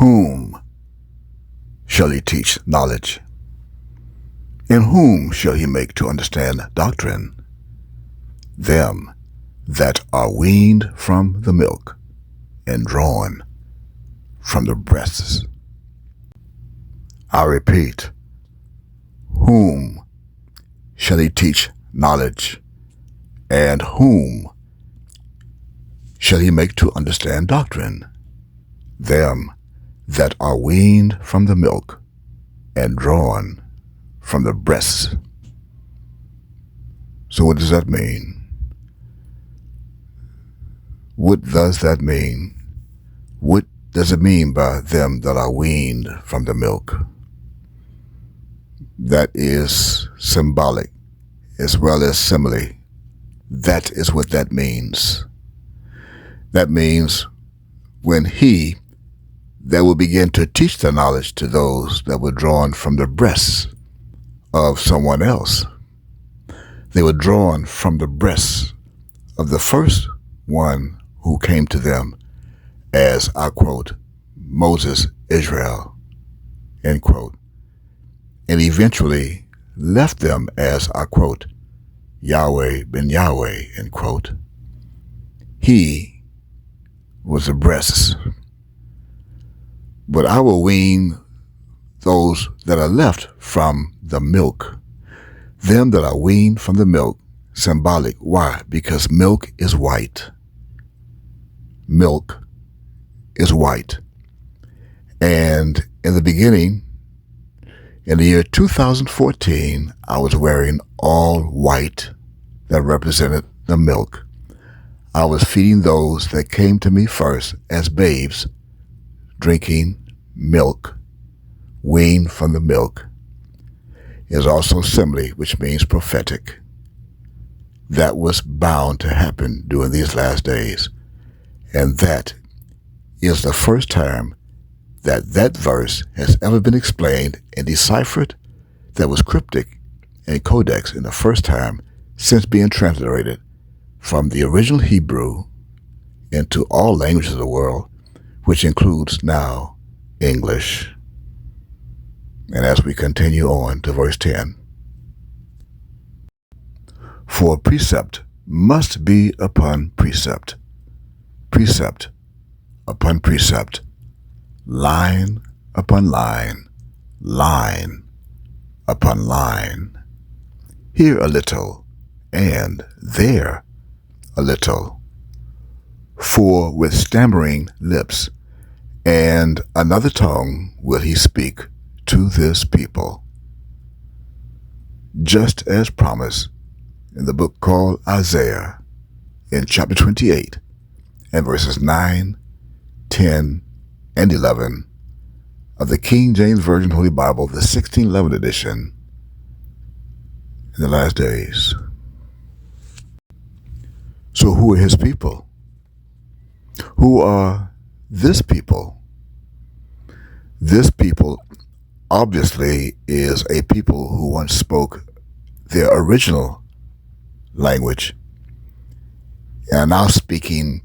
Whom shall he teach knowledge? And whom shall he make to understand doctrine? Them that are weaned from the milk and drawn from the breasts. I repeat, whom shall he teach knowledge? And whom shall he make to understand doctrine? Them that are weaned from the milk and drawn from the breasts. So what does that mean? What does that mean? What does it mean by them that are weaned from the milk? That is symbolic as well as simile. That is what that means. That means when he that will begin to teach the knowledge to those that were drawn from the breasts of someone else. They were drawn from the breasts of the first one who came to them as, I quote, Moses, Israel, end quote, and eventually left them as, I quote, Yahweh ben Yahweh, end quote. He was the breasts. But I will wean those that are left from the milk. Them that are weaned from the milk, symbolic. Why? Because milk is white. Milk is white. And in the beginning, in the year 2014, I was wearing all white that represented the milk. I was feeding those that came to me first as babes, drinking milk, weaned from the milk. Is also simile, which means prophetic. That was bound to happen during these last days. And that is the first time that that verse has ever been explained and deciphered that was cryptic and codex in the first time since being transliterated from the original Hebrew into all languages of the world, which includes now English. And as we continue on to verse 10, for precept must be upon precept, precept upon precept, line upon line, line upon line, here a little and there a little. For with stammering lips and another tongue will he speak to this people, just as promised in the book called Isaiah in chapter 28 and verses 9, 10, and 11 of the King James Version Holy Bible, the 1611 edition, in the last days. So who are his people? Who are this people? This people obviously is a people who once spoke their original language and are now speaking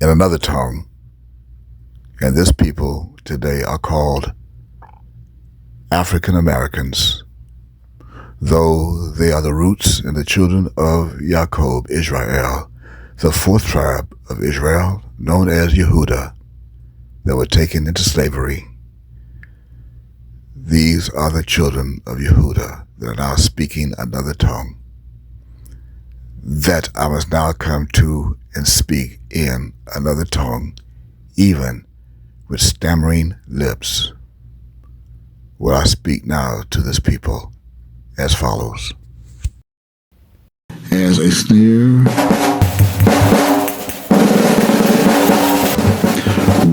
in another tongue. And this people today are called African Americans, though they are the roots and the children of Jacob, Israel, the fourth tribe of Israel, known as Yehudah, that were taken into slavery. These are the children of Yehudah that are now speaking another tongue, that I must now come to and speak in another tongue, even with stammering lips. Will I speak now to this people as follows. As a snare,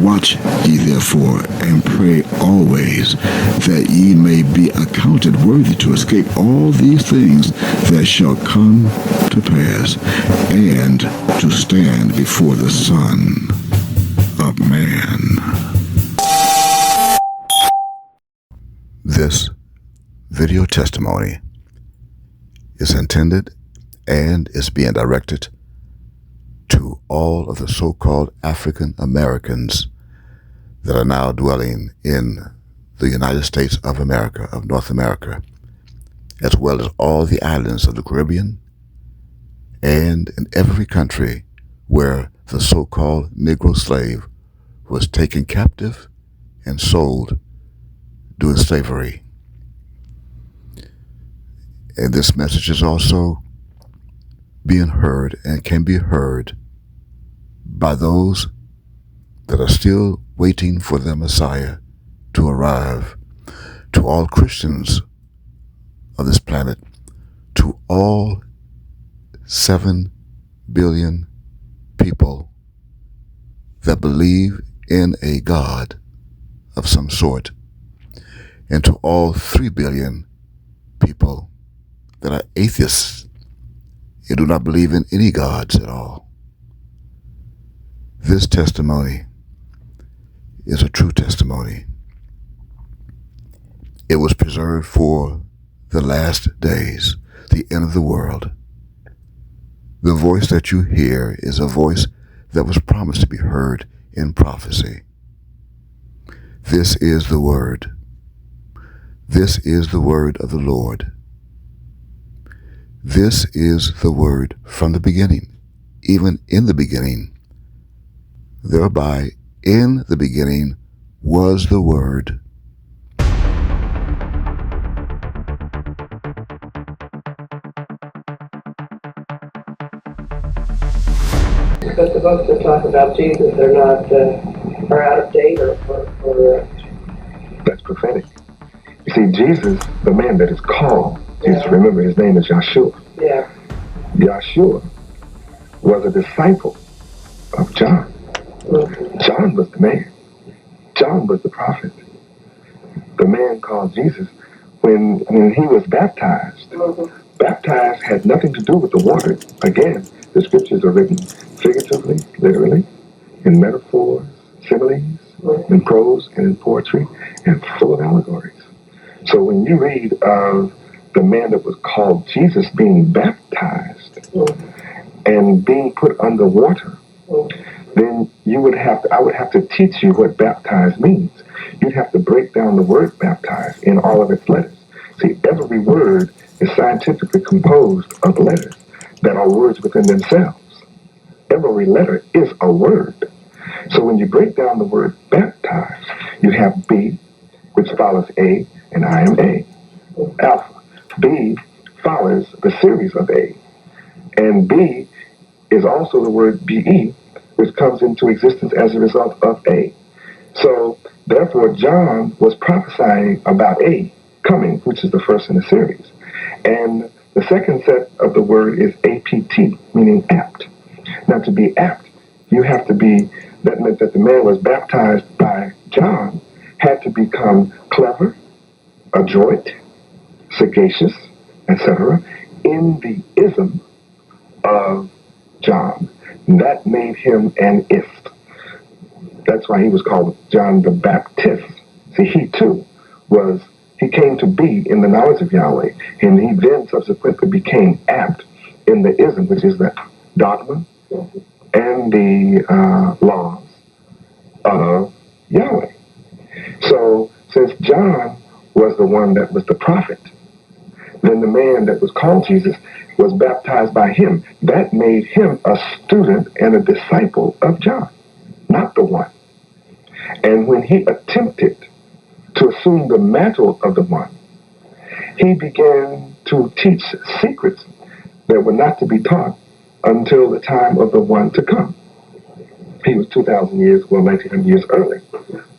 watch ye therefore, and pray always, that ye may be accounted worthy to escape all these things that shall come to pass, and to stand before the Son of Man. This video testimony is intended and is being directed to all of the so-called African Americans that are now dwelling in the United States of America, of North America, as well as all the islands of the Caribbean and in every country where the so-called Negro slave was taken captive and sold during slavery. And this message is also being heard and can be heard by those that are still waiting for their Messiah to arrive, to all Christians of this planet, to all 7 billion people that believe in a God of some sort, and to all 3 billion people that are atheists and do not believe in any gods at all. This testimony is a true testimony. It was preserved for the last days, the end of the world. The voice that you hear is a voice that was promised to be heard in prophecy. This is the word. This is the word of the Lord. This is the word from the beginning, even in the beginning. Thereby, in the beginning was the word. Because the books that talk about Jesus are not are out of date or That's prophetic. You see, Jesus, the man that is called, Jesus, remember his name is Yahshua. Yeah. Yahshua was a disciple of John. Mm-hmm. John was the man. John was the prophet. The man called Jesus, when he was baptized, baptized had nothing to do with the water. Again, the scriptures are written figuratively, literally, in metaphors, similes, in prose, and in poetry, and full of allegories. So when you read of the man that was called Jesus being baptized and being put under water, then I would have to teach you what baptized means. You'd have to break down the word baptized in all of its letters. See, every word is scientifically composed of letters that are words within themselves. Every letter is a word. So when you break down the word baptized, you have B, which follows A, and I am A. Alpha. B follows the series of A. And B is also the word BE, which comes into existence as a result of A. So, therefore, John was prophesying about A coming, which is the first in the series. And the second set of the word is APT, meaning apt. Now, to be apt, you have to be, that meant that the man was baptized by John, had to become clever, adroit, sagacious, etc., in the ism of John. That made him an ist. That's why he was called John the Baptist. See, he too he came to be in the knowledge of Yahweh, and he then subsequently became apt in the ism, which is the dogma and the laws of Yahweh. So, since John was the one that was the prophet, then the man that was called Jesus was baptized by him. That made him a student and a disciple of John, not the one. And when he attempted to assume the mantle of the one, he began to teach secrets that were not to be taught until the time of the one to come. He was 2,000 years, 1,900 years early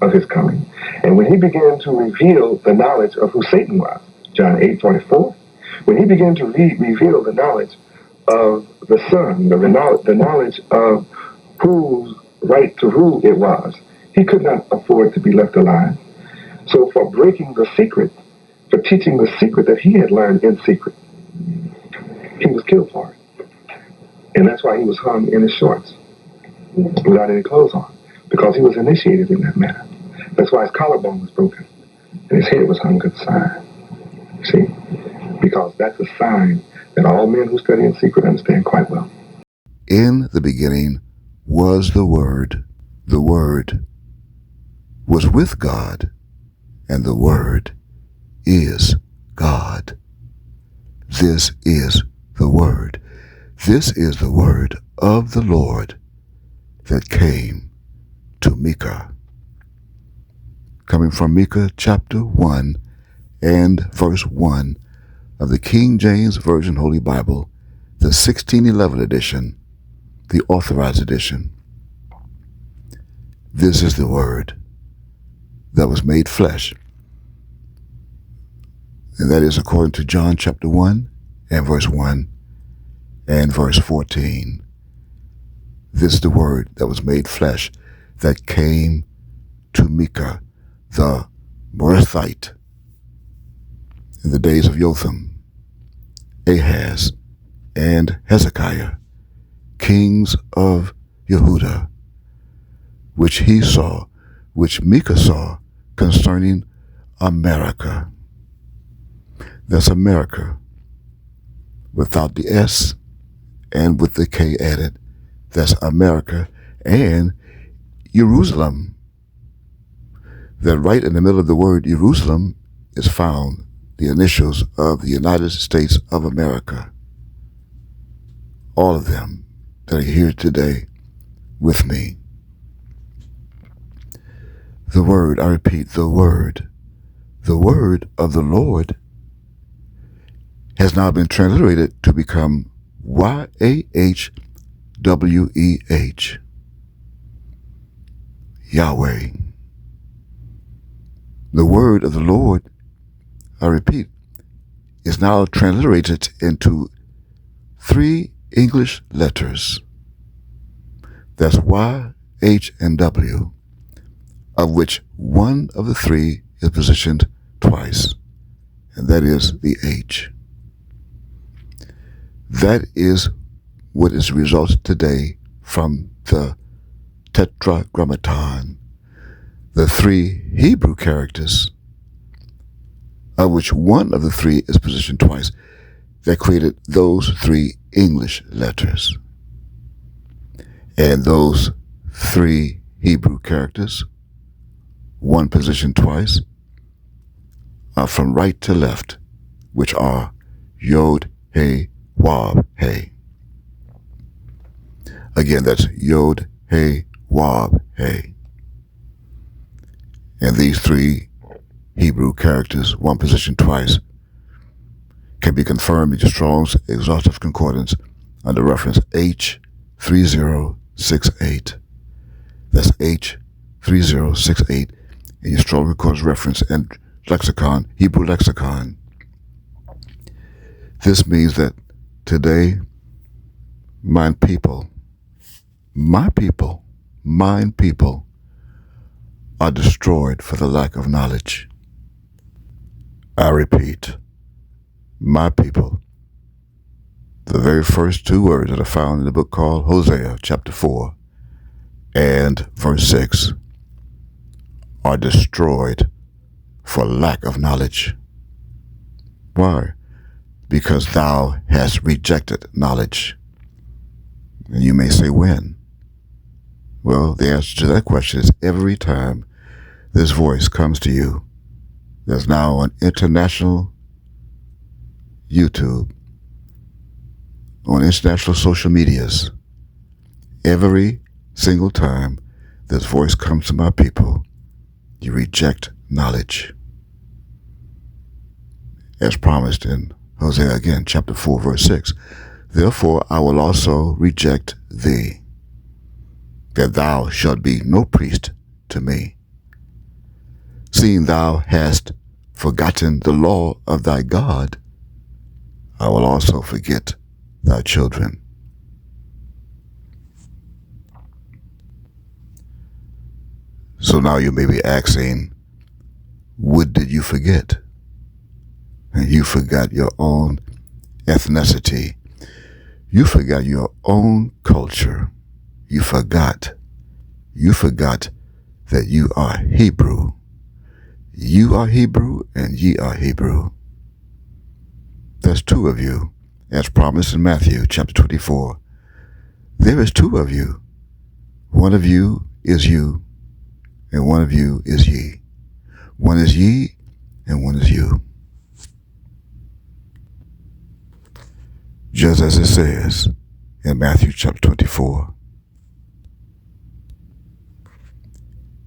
of his coming. And when he began to reveal the knowledge of who Satan was, John 8:44, when he began to reveal the knowledge of the Son, the knowledge of whose right to rule it was, he could not afford to be left alive. So for breaking the secret, for teaching the secret that he had learned in secret, he was killed for it. And that's why he was hung in his shorts, without any clothes on, because he was initiated in that manner. That's why his collarbone was broken, and his head was hung to the side. See? Because that's a sign that all men who study in secret understand quite well. In the beginning was the Word, was with God, and the Word is God. This is the Word. This is the word of the Lord that came to Micah. Coming from Micah chapter 1 and verse 1 of the King James Version Holy Bible, the 1611 edition, the Authorized edition. This is the word that was made flesh. And that is according to John chapter 1 and verse 1 and verse 14. This is the word that was made flesh that came to Micah, the Morethite, in the days of Jotham, Ahaz, and Hezekiah, kings of Yehudah, which he saw, which Micah saw concerning America. That's America, without the S and with the K added. That's America and Jerusalem. That right in the middle of the word Jerusalem is found the initials of the United States of America. All of them that are here today with me. The word, I repeat, the word of the Lord has now been transliterated to become YHWH, Yahweh. The word of the Lord, I repeat, is now transliterated into 3 English letters. That's Y, H, and W, of which one of the 3 is positioned twice, and that is the H. That is what is resulted today from the Tetragrammaton, the 3 Hebrew characters, of which one of the 3 is positioned twice, that created those 3 English letters. And those 3 Hebrew characters, one positioned twice, are from right to left, which are Yod, He, Wab, He. Again, that's Yod, He, Wab, He. And these 3 Hebrew characters, one position twice, can be confirmed in Strong's Exhaustive Concordance under reference H3068. That's H3068 in your Strong Concordance reference and lexicon, Hebrew lexicon. This means that today, mine people are destroyed for the lack of knowledge. I repeat, my people. The very first 2 words that are found in the book called Hosea, chapter 4 and verse 6, are destroyed for lack of knowledge. Why? Because thou hast rejected knowledge. And you may say, when? Well, the answer to that question is every time this voice comes to you. There's now on international YouTube, on international social medias. Every single time this voice comes to my people, you reject knowledge. As promised in Hosea again, chapter 4, verse 6. Therefore I will also reject thee, that thou shalt be no priest to me. Seeing thou hast forgotten the law of thy God, I will also forget thy children. So now you may be asking, what did you forget? And you forgot your own ethnicity. You forgot your own culture. You forgot that you are Hebrew. You are Hebrew and ye are Hebrew. There's 2 of you, as promised in Matthew chapter 24. There is 2 of you. One of you is you, and one of you is ye. One is ye, and one is you. Just as it says in Matthew chapter 24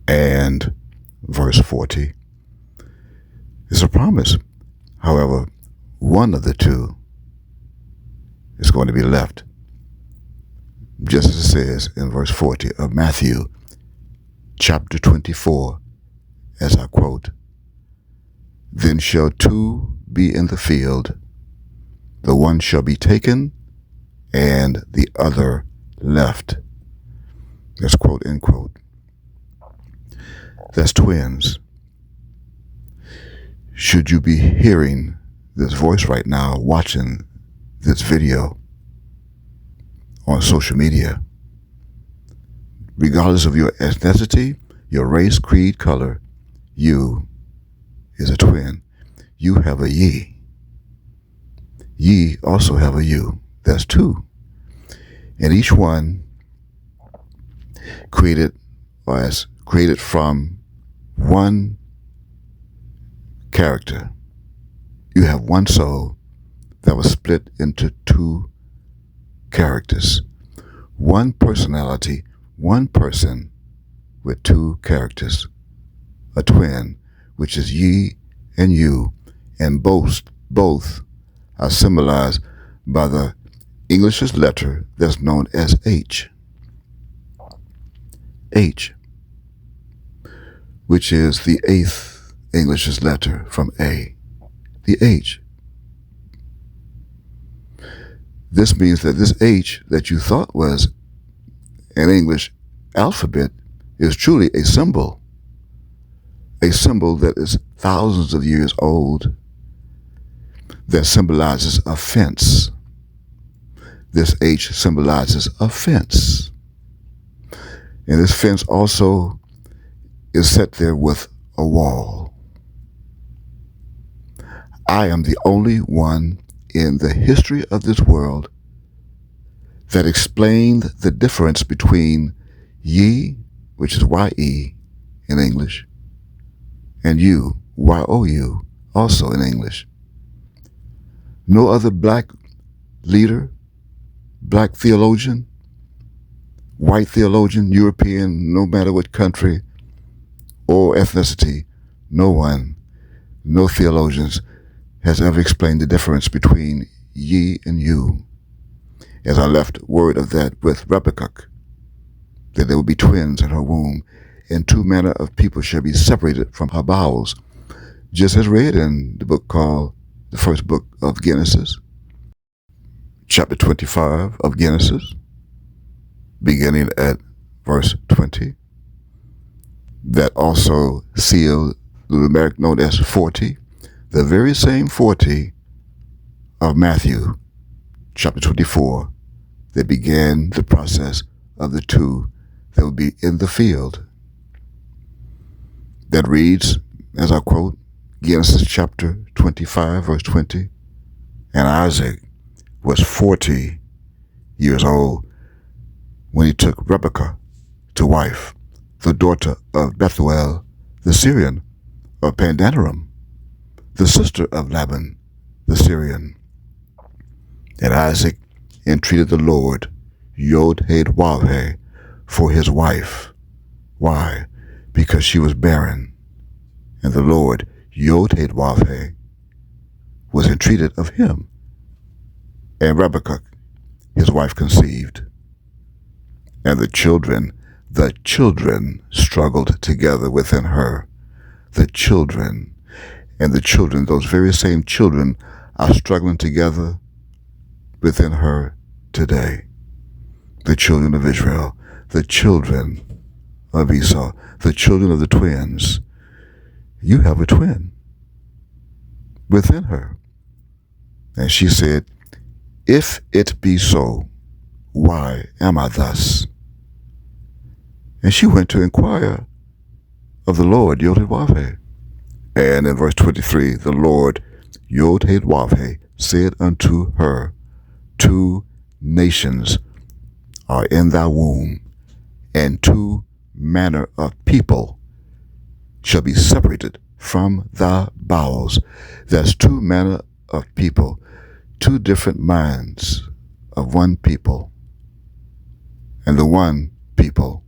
and verse 40. It's a promise. However, one of the two is going to be left. Just as it says in verse 40 of Matthew chapter 24, as I quote, "Then shall two be in the field, the one shall be taken, and the other left." That's quote, end quote. That's twins. Should you be hearing this voice right now, watching this video on social media, regardless of your ethnicity, your race, creed, color, you is a twin. You have a ye. Ye also have a you. That's two. And each one created from one character. You have one soul that was split into two characters. One personality, one person with two characters. A twin, which is ye and you, and both are symbolized by the English's letter that's known as H. H, which is the eighth English's letter from A. The H. This means that this H that you thought was an English alphabet is truly a symbol that is thousands of years old, that symbolizes a fence. This H symbolizes a fence. And this fence also is set there with a wall. I am the only one in the history of this world that explained the difference between ye, which is Y-E in English, and you, Y-O-U, also in English. No other black leader, black theologian, white theologian, European, no matter what country or ethnicity, no theologians has ever explained the difference between ye and you. As I left word of that with Rebecca, that there will be twins in her womb, and two manner of people shall be separated from her bowels, just as read in the book called the first book of Genesis, chapter 25 of Genesis, beginning at verse 20. That also sealed the numeric known as 40, the very same 40 of Matthew, chapter 24, that began the process of the two that would be in the field. That reads, as I quote, Genesis chapter 25, verse 20, "And Isaac was 40 years old when he took Rebekah to wife, the daughter of Bethuel, the Syrian of Pandanaram, the sister of Laban, the Syrian. And Isaac entreated the Lord, YHWH, for his wife. Why? Because she was barren. And the Lord, YHWH, was entreated of him. And Rebekah, his wife, conceived. And the children struggled together within her. The children, those very same children, are struggling together within her today. The children of Israel, the children of Esau, the children of the twins. You have a twin within her. And she said, "If it be so, why am I thus?" And she went to inquire of the Lord, YHWH. And in verse 23, the Lord, YHWH, said unto her, "Two nations are in thy womb, and two manner of people shall be separated from thy bowels. That's two manner of people, two different minds of one people. And the one people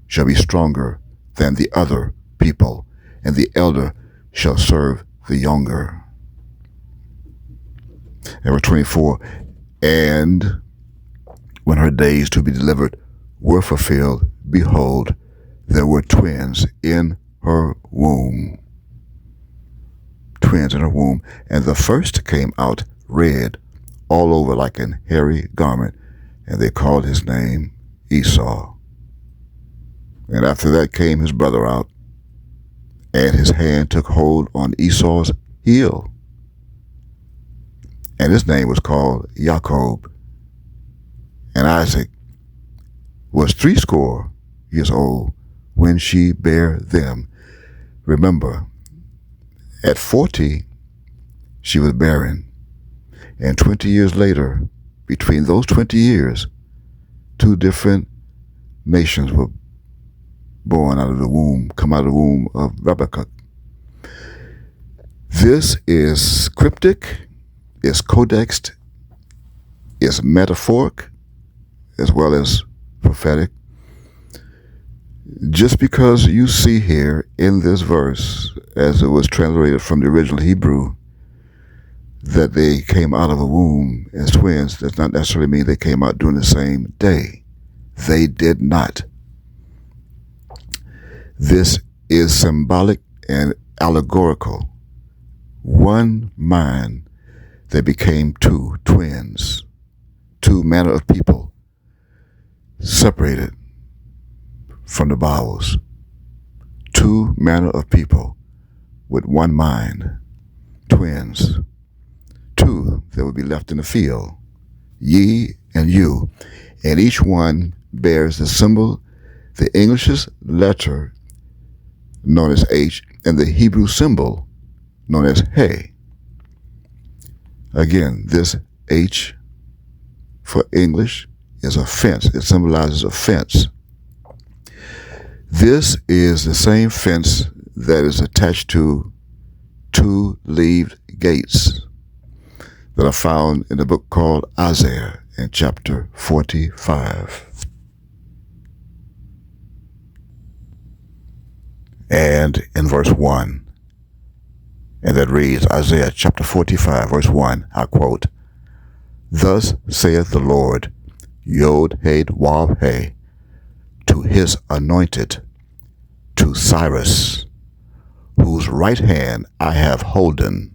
shall be stronger than the other people, and the elder shall serve the younger. And verse 24, and when her days to be delivered were fulfilled, behold, there were twins in her womb. Twins in her womb. And the first came out red all over like an hairy garment, and they called his name Esau. And after that came his brother out, and his hand took hold on Esau's heel. And his name was called Jacob. And Isaac was 80 years old when she bare them. Remember, at 40, she was barren. And 20 years later, between those 20 years, two different nations were born out of the womb, come out of the womb of Rebekah. This is cryptic, is codexed, is metaphoric, as well as prophetic. Just because you see here in this verse, as it was translated from the original Hebrew, that they came out of a womb as twins, does not necessarily mean they came out during the same day. They did not. This is symbolic and allegorical. One mind that became two twins, two manner of people, separated from the bowels. Two manner of people with one mind, twins. Two that would be left in the field, ye and you, and each one bears the symbol, the English's letter known as H, and the Hebrew symbol known as He. Again, this H for English is a fence. It symbolizes a fence. This is the same fence that is attached to two leaved gates that are found in the book called Isaiah in chapter 45. And in verse 1, and that reads, Isaiah chapter 45, verse 1, I quote, Thus saith the Lord, YHWH, to his anointed, to Cyrus, whose right hand I have holden,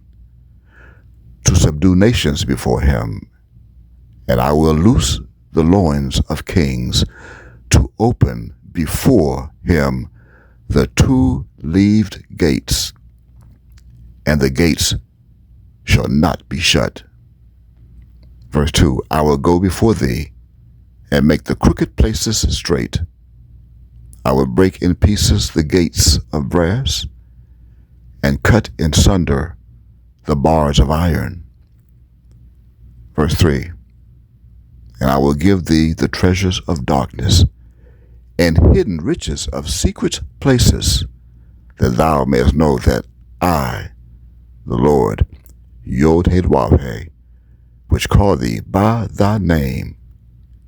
to subdue nations before him, and I will loose the loins of kings, to open before him the two leaved gates, and the gates shall not be shut. Verse 2, I will go before thee, and make the crooked places straight. I will break in pieces the gates of brass, and cut in sunder the bars of iron. Verse 3, and I will give thee the treasures of darkness, and hidden riches of secret places, that thou mayest know that I, the Lord, YHWH, which call thee by thy name,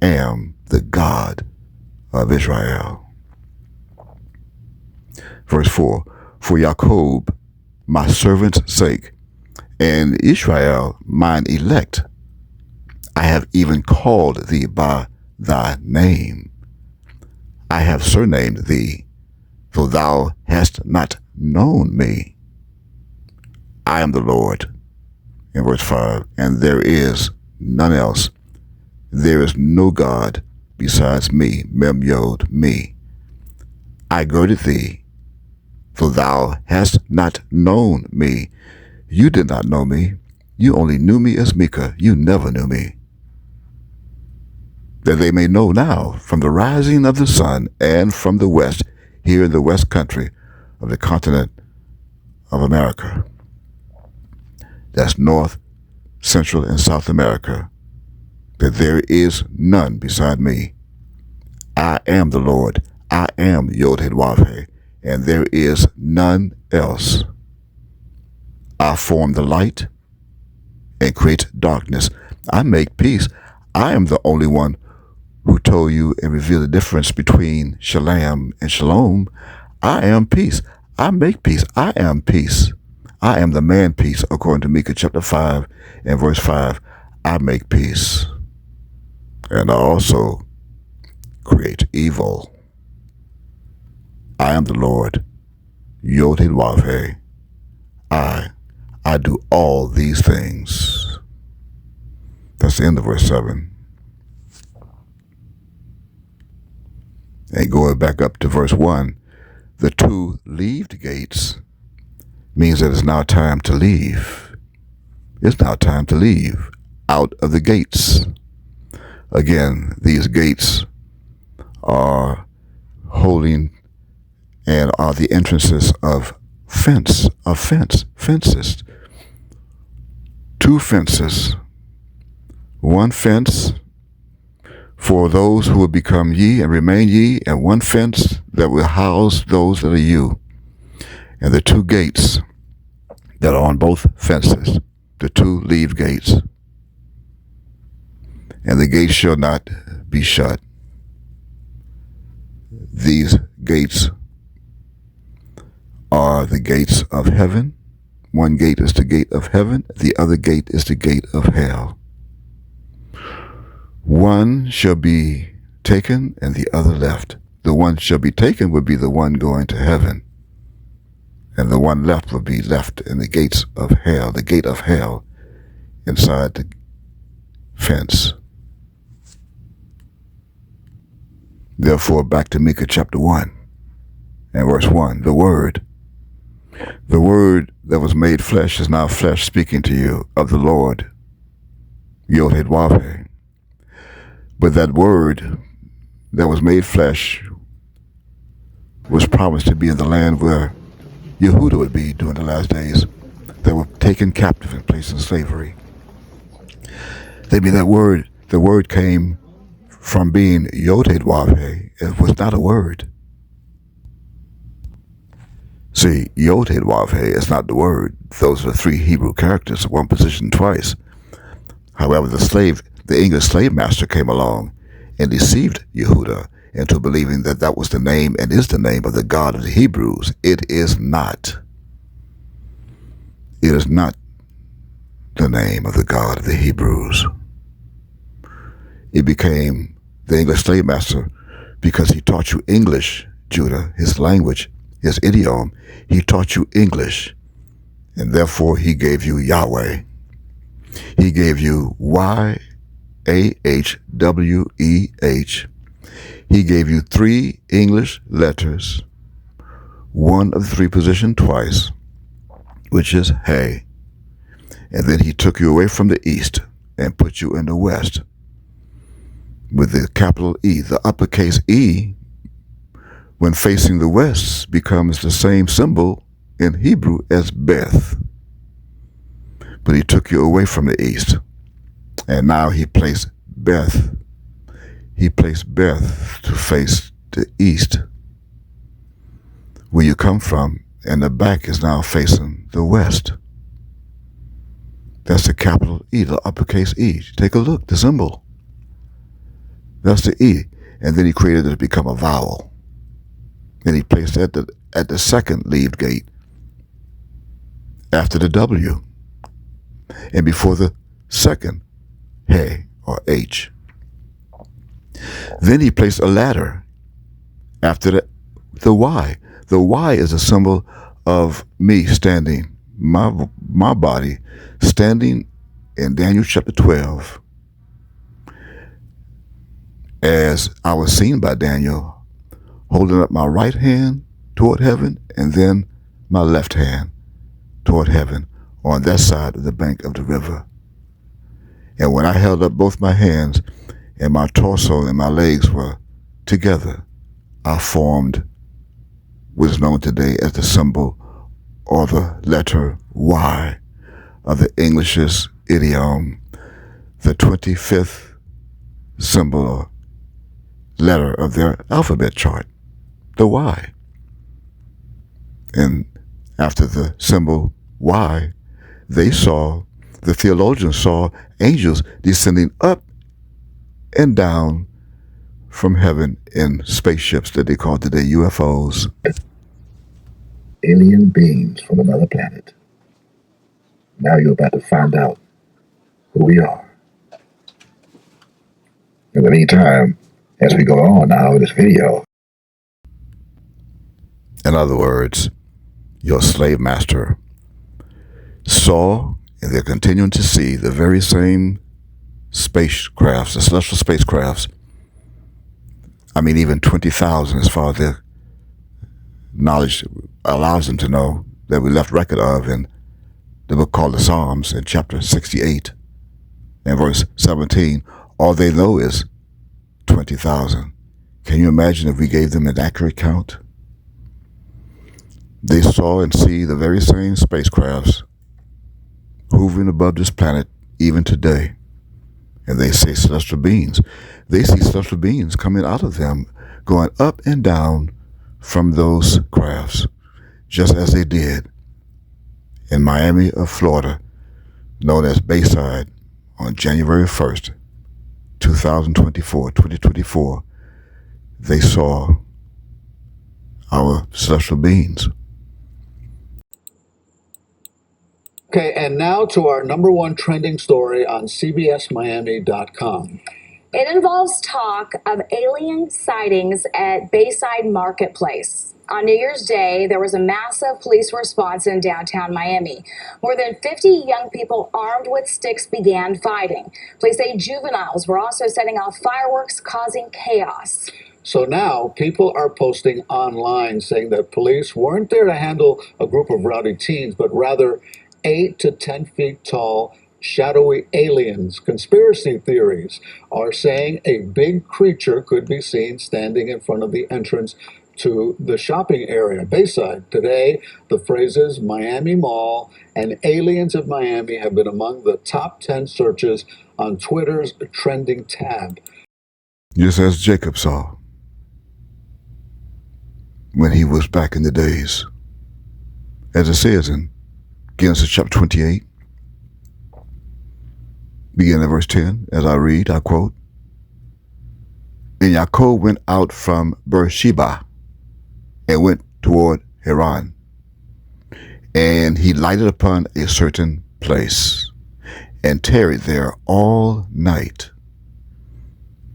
am the God of Israel. Verse 4, for Jacob, my servant's sake, and Israel, mine elect, I have even called thee by thy name. I have surnamed thee, though thou hast not known me. I am the Lord. In verse 5, and there is none else. There is no God besides me, Mem Yod, me. I girded thee, though thou hast not known me. You did not know me. You only knew me as Micah. You never knew me. That they may know now from the rising of the sun and from the west, here in the west country of the continent of America. That's North, Central, and South America, that there is none beside me. I am the Lord. I am YHWH, and there is none else. I form the light and create darkness. I make peace. I am the only one who told you and revealed the difference between shalom and shalom. I am peace. I make peace. I am peace. I am the man peace, according to Micah chapter 5 and verse 5. I make peace. And I also create evil. I am the Lord, YHWH. I do all these things. That's the end of verse 7. And going back up to verse 1, the two leaved gates means that it's now time to leave. It's now time to leave out of the gates. Again, these gates are holding and are the entrances of fences. Two fences. One fence for those who will become ye and remain ye, and one fence that will house those that are you. And the two gates that are on both fences, the two leave gates. And the gates shall not be shut. These gates are the gates of heaven. One gate is the gate of heaven. The other gate is the gate of hell. One shall be taken and the other left. The one shall be taken would be the one going to heaven. And the one left will be left in the gates of hell, the gate of hell inside the fence. Therefore, back to Micah chapter 1 and verse 1, the word that was made flesh is now flesh, speaking to you of the Lord, YHWH. But that word that was made flesh was promised to be in the land where Yehuda would be during the last days, that were taken captive and placed in slavery. They mean that word, the word came from being YHWH. It was not a word. See, YHWH is not the word. Those are three Hebrew characters, one position twice. However, the English slave master came along and deceived Yehuda into believing that that was the name and is the name of the God of the Hebrews. It is not. It is not the name of the God of the Hebrews. It became the English slave master because he taught you English, Judah, his language, his idiom. He taught you English, and therefore he gave you Yahweh. He gave you YHWH. He gave you three English letters, one of the three positioned twice, which is Hey. And then he took you away from the east and put you in the west with the capital E. The uppercase E, when facing the west, becomes the same symbol in Hebrew as Beth. But he took you away from the east, and now he placed Beth. He placed Beth to face the east, where you come from, and the back is now facing the west. That's the capital E, the uppercase E. Take a look, the symbol. That's the E. And then he created it to become a vowel. And he placed it at the second leaved gate, after the W, and before the second Hey or H. Then he placed a ladder after the Y. The Y is a symbol of me standing, my body standing in Daniel chapter 12, as I was seen by Daniel, holding up my right hand toward heaven and then my left hand toward heaven on that side of the bank of the river. And when I held up both my hands and my torso and my legs were together, I formed what is known today as the symbol or the letter Y of the English's idiom, the 25th symbol or letter of their alphabet chart, the Y. And after the symbol Y, the theologians saw angels descending up and down from heaven in spaceships that they call today UFOs. Alien beings from another planet. Now you're about to find out who we are. In the meantime, as we go on now in this video. In other words, your slave master saw, and they're continuing to see, the very same spacecrafts, the celestial spacecrafts. I mean, even 20,000 as far as their knowledge allows them to know, that we left record of in the book called the Psalms in chapter 68 and verse 17. All they know is 20,000. Can you imagine if we gave them an accurate count? They saw and see the very same spacecrafts hovering above this planet even today. And they say celestial beings. They see celestial beings coming out of them, going up and down from those crafts, just as they did in Miami of Florida, known as Bayside, on January 1st, 2024. They saw our celestial beings. Okay, and now to our #1 trending story on CBSMiami.com. It involves talk of alien sightings at Bayside Marketplace. On New Year's Day, there was a massive police response in downtown Miami. More than 50 young people armed with sticks began fighting. Police say juveniles were also setting off fireworks, causing chaos. So now people are posting online saying that police weren't there to handle a group of rowdy teens, but rather 8 to 10 feet tall, shadowy aliens. Conspiracy theories are saying a big creature could be seen standing in front of the entrance to the shopping area, Bayside. Today, the phrases Miami Mall and aliens of Miami have been among the top 10 searches on Twitter's trending tab. Just as Jacob saw when he was back in the days. As it says in Genesis chapter 28, beginning at verse 10, as I read, I quote, And Yaakov went out from Beersheba and went toward Haran, and he lighted upon a certain place and tarried there all night.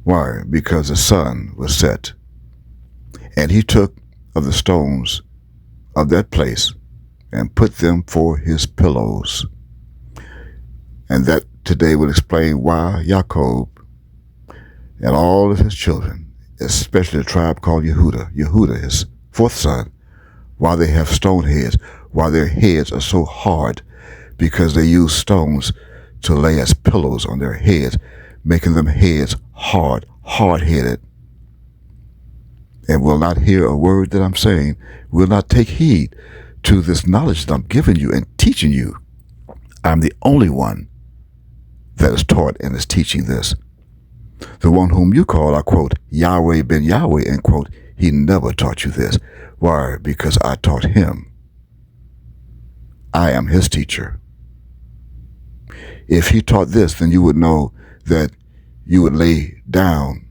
Why? Because the sun was set. And he took of the stones of that place and put them for his pillows. And that today will explain why Yaakov and all of his children, especially the tribe called Yehuda, his fourth son, why they have stone heads, why their heads are so hard, because they use stones to lay as pillows on their heads, making them heads hard-headed, and will not hear a word that I'm saying, will not take heed to this knowledge that I'm giving you and teaching you. I'm the only one that is taught and is teaching this. The one whom you call, I quote, Yahweh ben Yahweh, end quote, he never taught you this. Why? Because I taught him. I am his teacher. If he taught this, then you would know that you would lay down,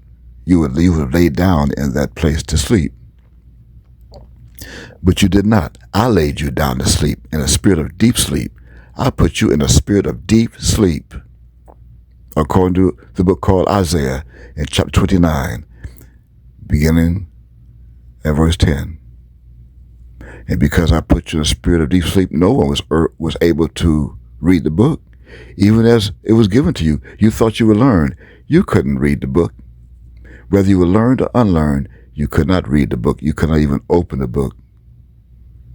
you would have laid down in that place to sleep. But you did not. I laid you down to sleep in a spirit of deep sleep. I put you in a spirit of deep sleep. According to the book called Isaiah in chapter 29, beginning at verse 10. And because I put you in a spirit of deep sleep, no one was able to read the book. Even as it was given to you, you thought you would learn. You couldn't read the book. Whether you were learned or unlearned, you could not read the book. You could not even open the book,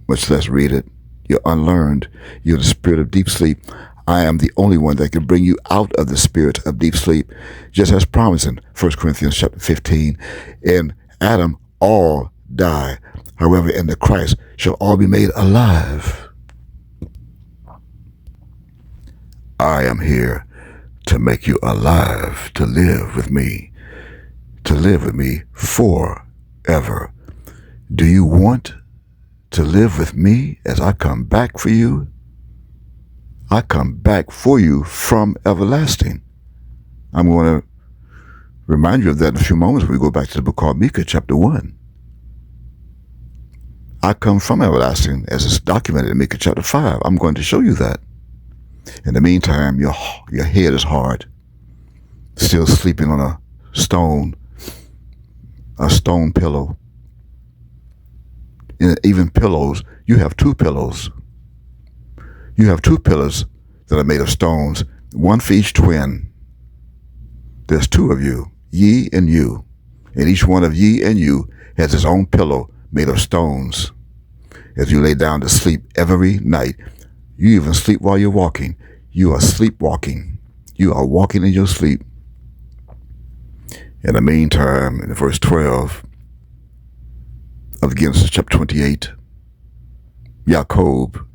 much less read it. You're unlearned. You're in the spirit of deep sleep. I am the only one that can bring you out of the spirit of deep sleep, just as promised in 1 Corinthians chapter 15. In Adam, all die. However, in the Christ shall all be made alive. I am here to make you alive, to live with me forever. Do you want to live with me as I come back for you? I come back for you from everlasting. I'm going to remind you of that in a few moments when we go back to the book called Micah, chapter 1. I come from everlasting, as it's documented in Micah chapter 5. I'm going to show you that. In the meantime, your head is hard, still sleeping on a stone pillow. Even pillows, you have two pillows. You have two pillars that are made of stones, one for each twin. There's two of you, ye and you. And each one of ye and you has his own pillow made of stones. As you lay down to sleep every night, you even sleep while you're walking. You are sleepwalking. You are walking in your sleep. In the meantime, in verse 12 of Genesis chapter 28, Jacob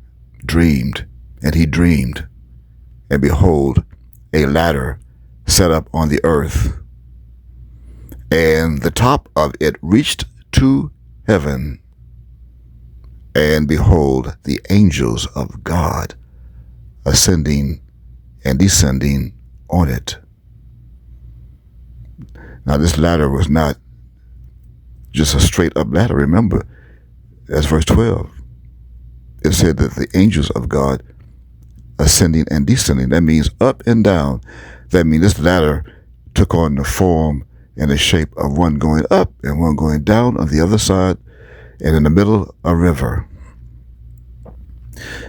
dreamed, and he dreamed, and behold, a ladder set up on the earth, and the top of it reached to heaven, and behold, the angels of God ascending and descending on it. Now, this ladder was not just a straight up ladder. Remember, that's verse 12. It said that the angels of God ascending and descending. That means up and down. That means this ladder took on the form and the shape of one going up and one going down on the other side, and in the middle, a river.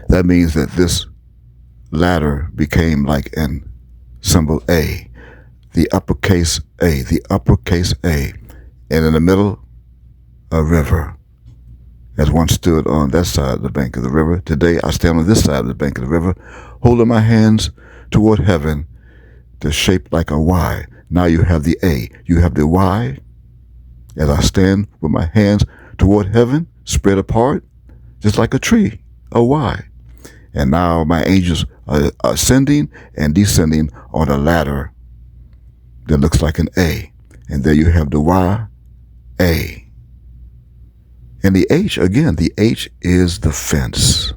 That means that this ladder became like an symbol A, the uppercase A, and in the middle, a river. As one stood on that side of the bank of the river, today I stand on this side of the bank of the river, holding my hands toward heaven, they're shaped like a Y. Now you have the A, you have the Y. As I stand with my hands toward heaven, spread apart, just like a tree, a Y. And now my angels are ascending and descending on a ladder that looks like an A. And there you have the Y, A. And the H, again, the H is the fence.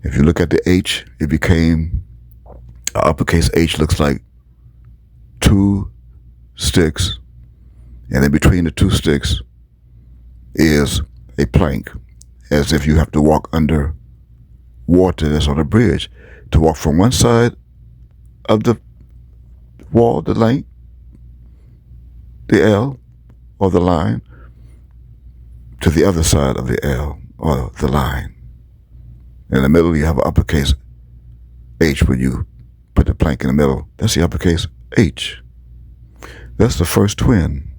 If you look at the H, it became, uppercase H looks like two sticks, and in between the two sticks is a plank, as if you have to walk under water that's on a bridge. To walk from one side of the wall, the length, the L, or the line, to the other side of the L, or the line. In the middle, you have an uppercase H. When you put the plank in the middle, that's the uppercase H. That's the first twin.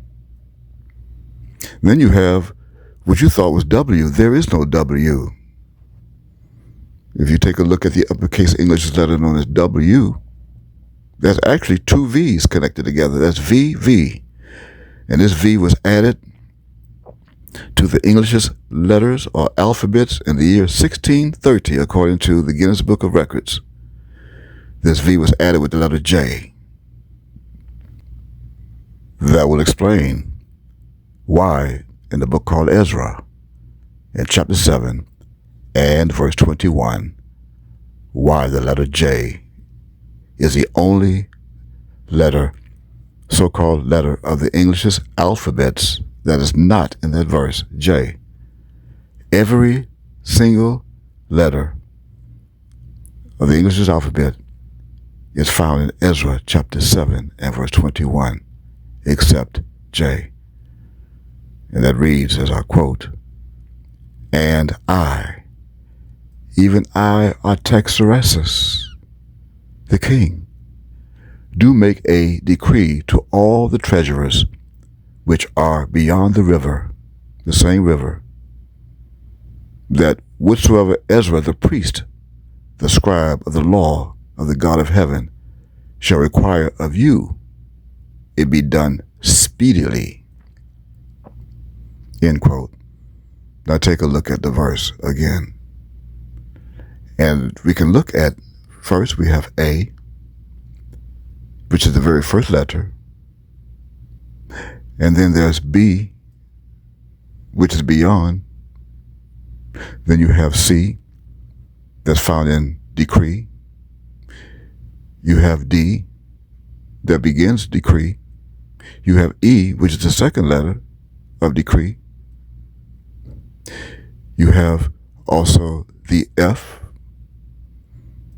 Then you have what you thought was W. There is no W. If you take a look at the uppercase English letter known as W, that's actually two V's connected together. That's VV. And this V was added to the English's letters or alphabets in the year 1630, according to the Guinness Book of Records. This V was added with the letter J. That will explain why in the book called Ezra, in chapter 7 and verse 21, why the letter J is the only letter, so-called letter of the English's alphabets that is not in that verse, J. Every single letter of the English's alphabet is found in Ezra chapter 7 and verse 21, except J. And that reads, as I quote, "And I, even I, Artaxerxes, the king, do make a decree to all the treasurers which are beyond the river," the same river, "that whatsoever Ezra the priest, the scribe of the law of the God of heaven, shall require of you, it be done speedily." End quote. Now take a look at the verse again. And we can look at, first we have A, which is the very first letter. And then there's B, which is beyond Then you have C, that's found in decree. You have D, that begins decree. You have E, which is the second letter of decree. You have also the F,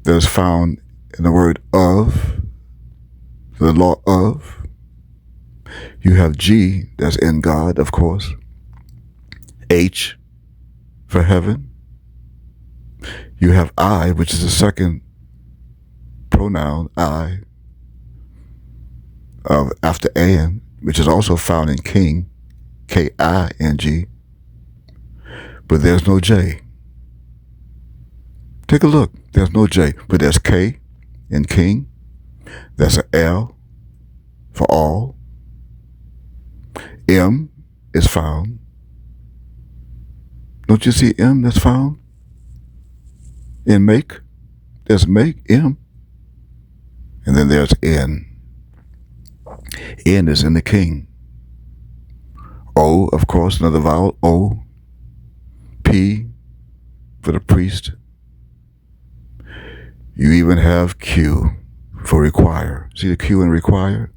that is found in the word of, the law of. You have G, that's in God, of course. H, for heaven. You have I, which is the second pronoun, I, of after and, which is also found in king, K-I-N-G. But there's no J. Take a look. There's no J, but there's K in king. That's an L for all. M is found. Don't you see M that's found in make? There's make, M. And then there's N. N is in the king. O, of course, another vowel, O. P for the priest. You even have Q for require. See the Q in require?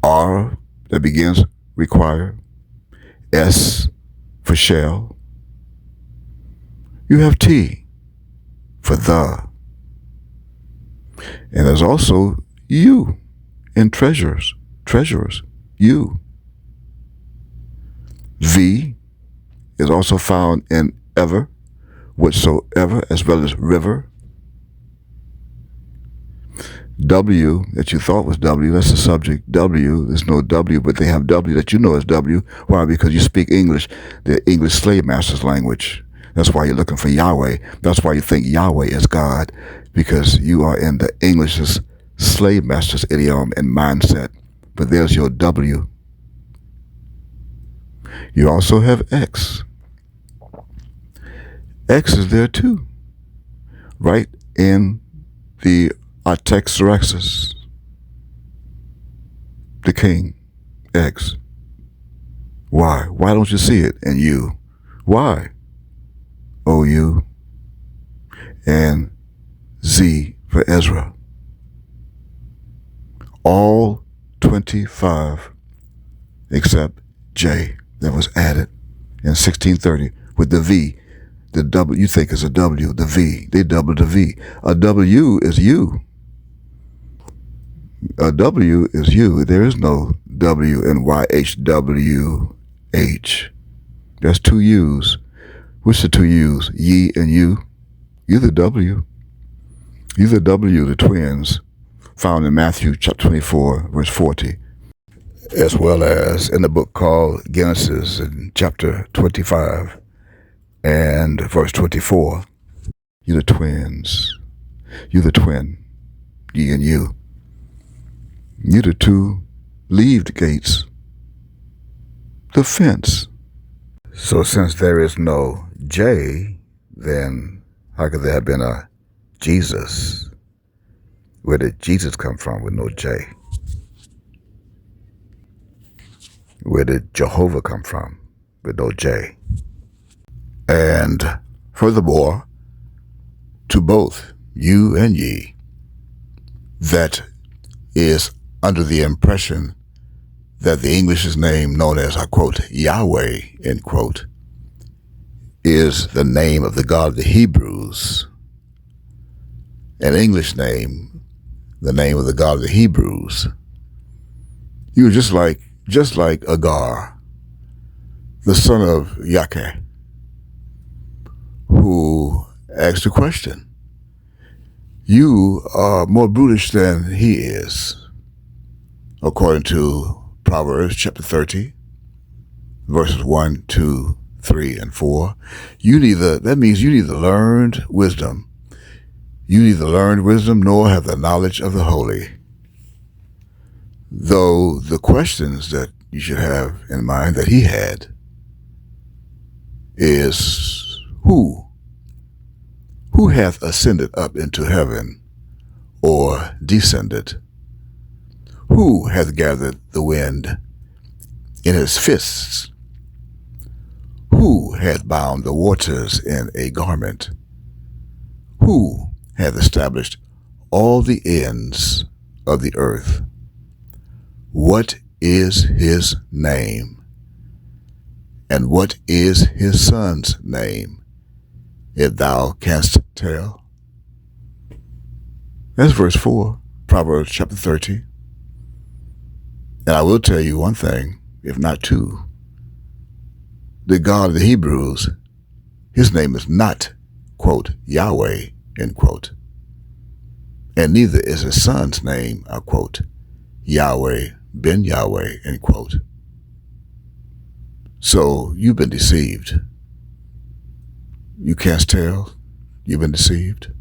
R, that begins require. S for shall. You have T for the. And there's also U in treasures. Treasurers, U. V is also found in ever, whatsoever, as well as river. W, that you thought was W, that's the subject. W, there's no W, but they have W that you know is W. Why? Because you speak English, the English slave master's language. That's why you're looking for Yahweh. That's why you think Yahweh is God, because you are in the English's slave master's idiom and mindset. But there's your W. You also have X. X is there too, right in the Artaxerxes, the king, X. Why? Why don't you see it in U? Why? O-U. And Z for Ezra. All 25 except J that was added in 1630 with the V. The W you think is a W, the V. They doubled the V. A W is U. A W is U. There is no W in YHWH. There's two U's. Which the two U's? Ye and you. You're the W. You're the W, the twins, found in Matthew chapter 24, verse 40, as well as in the book called Genesis in chapter 25 and verse 24. You're the twins. You're the twin. Ye and you. You're the two leaved gates. The fence. So since there is no J, then how could there have been a Jesus? Where did Jesus come from with no J? Where did Jehovah come from with no J? And furthermore, to both you and ye, that is under the impression that the English's name known as, I quote, Yahweh, end quote, is the name of the God of the Hebrews. An English name, the name of the God of the Hebrews. You were just like Agar, the son of Yakeh, who asked a question. You are more brutish than he is, according to Proverbs chapter 30, verses 1, 2, 3, and 4. That means you neither learned wisdom. You neither learned wisdom nor have the knowledge of the holy. Though the questions that you should have in mind that he had is who hath ascended up into heaven or descended? Who hath gathered the wind in his fists? Who hath bound the waters in a garment? Who hath established all the ends of the earth? What is his name? And what is his son's name, if thou canst tell? That's verse 4, Proverbs chapter 30. And I will tell you one thing, if not two. The God of the Hebrews, his name is not, quote, Yahweh, end quote. And neither is his son's name, quote, Yahweh, ben Yahweh, end quote. So you've been deceived. You can't tell you've been deceived.